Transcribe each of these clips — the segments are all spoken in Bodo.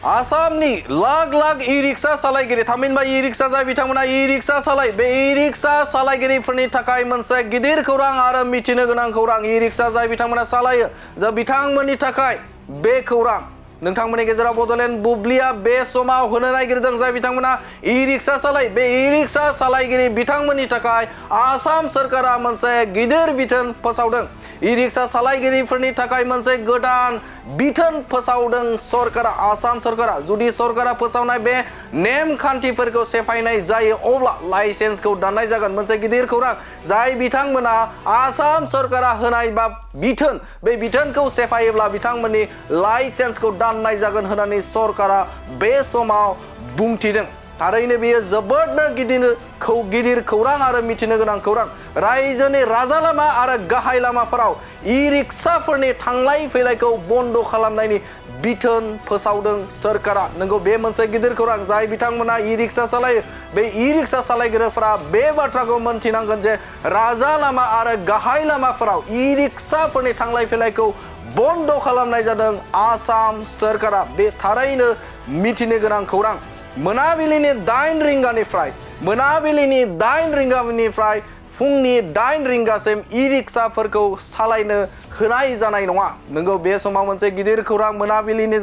आसामनि लाख लाख ई-रिक्शा सालायगिरि थामहिनबा ई-रिक्शा जाय बिथांमोना ई-रिक्शा सालाय बे ई-रिक्शा सालायगिरिफोरनि थाखाय मोनसे गिदिर खौरां आरो मिथिनो गोनां खौरां ई-रिक्शा जाय बिथांमोना सालायो जा बिथांमोननि थाखाय बे खौरां नोंथांमोननि गेजेराव बड'लेण्ड बुब्लिया बे समाव होनो नागिरदों जाय बिथांमोना ई-रिक्शा सालाय बे ई-रिक्शा सालायगिरि बिथांमोननि थाखाय आसाम सरकारा मोनसे गिदिर बिथोन फोसावदों ई-रिक्शा सालायगिरिफोरनि थाखाय मोनसे गोदान बिथोन फोसावदों सरकारा आसाम सरकारा जुदि सरकारा फोसावनाय बे नेम खान्थिफोरखौ सेफायनाय जायो अब्ला लाइसेन्सखौ दाननाय जागोन मोनसे गिदिर खौरां जाय बिथांमोना आसाम सरकारा होनाय बा बिथोन बे बिथोनखौ सेफायोब्ला बिथांमोननि लाइसेन्सखौ दाननाय जागोन होननानै सरकारा बे समाव बुंथिदों थारैनो बेयो जोबोदनो गिदिर खौरां आरो मिथिनो गोनां खौरां रायजोनि राजा लामा आरो गाहाय लामाफोराव ई-रिक्शाफोरनि थांलाय फैलायखौ बन्द खालामनायनि बिथोन फोसावदों सरकारा नंगौ बे मोनसे गिदिर खौरां जाय बिथांमोना ई-रिक्शा सालायो बे ई-रिक्शा सालायगिरिफोरा बे बाथ्राखौ मोनथिनांगोन जे राजा लामा आरो गाहाय लामाफोराव ई-रिक्शाफोरनि थांलाय फैलायखौ बन्द खालामनाय जादों आसाम सरकारा बे थारैनो मिथिनो गोनां खौरां मोनाबिलिनि 8 रिंगानिफ्राय फुंनि 8 रिंगासिम ई-रिक्शाफोरखौ सालायनो होनाय जानाय नङा नंगौ बे समाव मोनसे गिदिर खौरां मोनाबिलिनि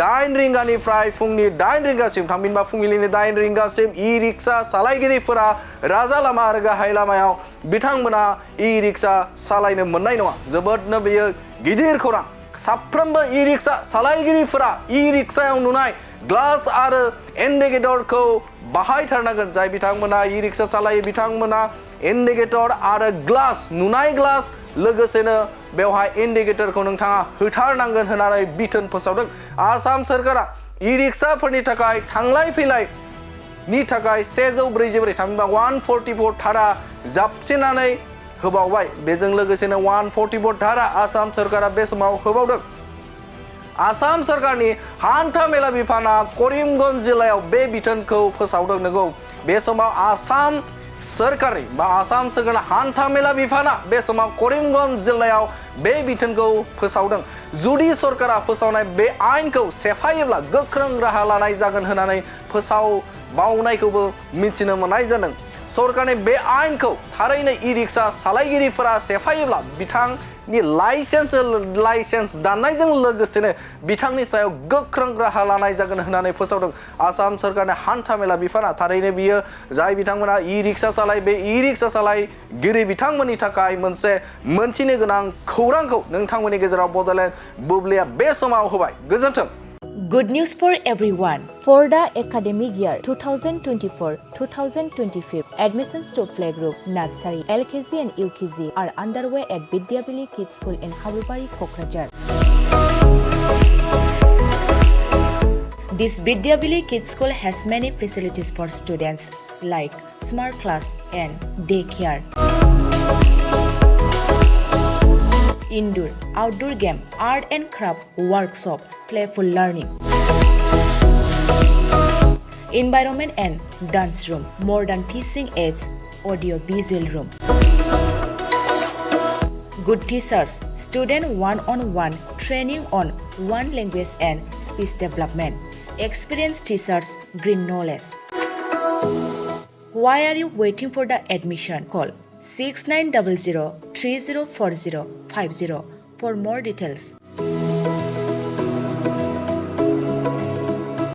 8 रिंगानिफ्राय फुंनि 8 रिंगासिम थामहिनबा फुंबिलिनि 8 रिंगासिम ई-रिक्शा सालायगिरिफोरा राजा लामा आरो गाहाय लामायाव बिथांमोना ई-रिक्शा सालायनो मोननाय नङा जोबोदनो बेयो गिदिर खौरां साफ्रोमबो ई-रिक्शा सालायगिरिफोरा ई-रिक्शायाव नुनाय ग्लास आरो इन्डिकेटरखौ बाहायथारनांगोन जाय बिथांमोना ई-रिक्शा सालायो बिथांमोना इन्डिकेटर आरो ग्लास नुनाय ग्लास लोगोसेनो बेवहाय इन्डिकेटरखौ नोंथाङा होथारनांगोन होननानै बिथोन फोसावदों आसाम सरकारा ई-रिक्शाफोरनि थाखाय थांलाय फैलायनि थाखाय 144 थामहिनबा 144 धारा जाबसिननानै होबावबाय बेजों लोगोसेनो 144 धारा आसाम सरकारा बे समाव होबावदों आसाम सरकारनि हान्था मेला बिफाना करिमगन्ज जिल्लायाव बे बिथोनखौ फोसावदों नंगौ बे समाव आसाम सरकारनि हान्था मेला बिफाना बे समाव करिमगन्ज जिल्लायाव बे बिथोनखौ फोसावदों जुदि सरकारा फोसावनाय बे आयेनखौ सेफायोब्ला गोख्रों राहा लानाय जागोन होननानै फोसावबावनायखौबो मिथिनो मोननाय जादों सरकारनि बे आयेनखौ थारैनो ई-रिक्शा सालायगिरिफोरा सेफायोब्ला बिथांनि लाइसेन्स दाननायजों लोगोसेनो बिथांनि सायाव गोख्रों राहा लानाय जागोन होननानै फोसावदों आसाम सरकारनि हान्था मेला बिफाना थारैनो बियो जाय बिथांमोना ई-रिक्शा सालाय बे ई-रिक्शा सालायगिरि बिथांमोननि थाखाय मोनसे मोनथिनो गोनां खौरांखौ नोंथांमोननि गेजेराव बड'लेण्ड बुब्लिया बे समाव होबाय गोजोन्थों Good news for everyone. For the academic year 2024-2025, admissions to playgroup, nursery, LKG and UKG are underway at Vidyavili Kids School in Habubari, Kokrajhar. This Vidyavili Kids School has many facilities for students like smart class and daycare. Indoor, outdoor game, art and craft workshop, playful learning, environment and dance room, modern teaching aids, audio visual room, good teachers, student one-on-one training on one language and speech development, experienced teachers, green knowledge. Why are you waiting for the admission? Call 6900 304050 for more details.